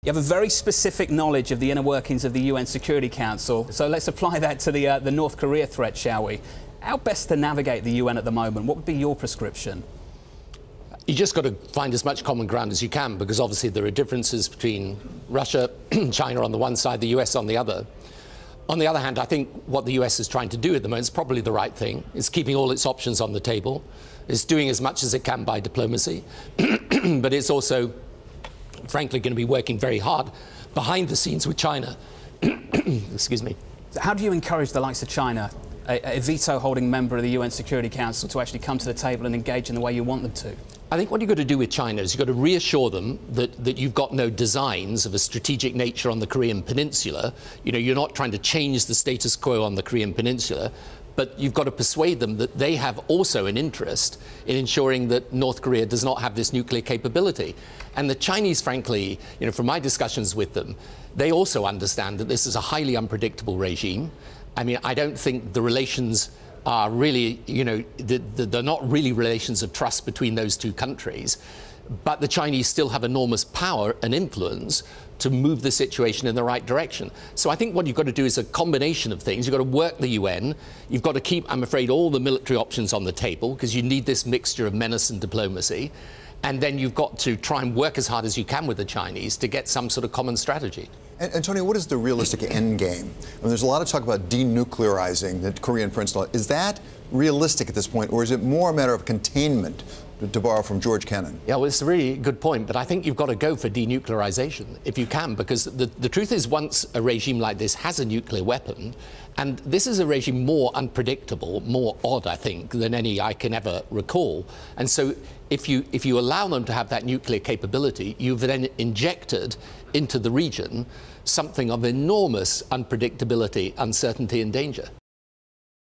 You have a very specific knowledge of the inner workings of the UN Security Council, so let's apply that to the North Korea threat, shall we? How best to navigate the UN at the moment? What would be your prescription? You just got to find as much common ground as you can, because obviously there are differences between Russia, China on the one side, the US on the other. On the other hand, I think what the US is trying to do at the moment is probably the right thing. It's keeping all its options on the table. It's doing as much as it can by diplomacy, but it's also, frankly, going to be working very hard behind the scenes with China. Excuse me. So how do you encourage the likes of China, a veto-holding member of the UN Security Council, to actually come to the table and engage in the way you want them to? I think what you've got to do with China is you've got to reassure them that you've got no designs of a strategic nature on the Korean Peninsula. You know, you're not trying to change the status quo on the Korean Peninsula, but you've got to persuade them that they have also an interest in ensuring that North Korea does not have this nuclear capability. And the Chinese, frankly, you know, from my discussions with them, they also understand that this is a highly unpredictable regime. I mean, I don't think the relations are really, you know, they're not really relations of trust between those two countries. But the Chinese still have enormous power and influence to move the situation in the right direction. So I think what you've got to do is a combination of things. You've got to work the UN. You've got to keep, I'm afraid, all the military options on the table, because you need this mixture of menace and diplomacy. And then you've got to try and work as hard as you can with the Chinese to get some sort of common strategy. And Tony, what is the realistic end game? I mean, there's a lot of talk about denuclearizing the Korean Peninsula. Is that realistic at this point, or is it more a matter of containment, to borrow from George Kennan? Yeah, well, it's a really good point, but I think you've got to go for denuclearization if you can, because the truth is, once a regime like this has a nuclear weapon, and this is a regime more unpredictable, more odd, I think, than any I can ever recall. And so if you allow them to have that nuclear capability, you've then injected into the region something of enormous unpredictability, uncertainty and danger.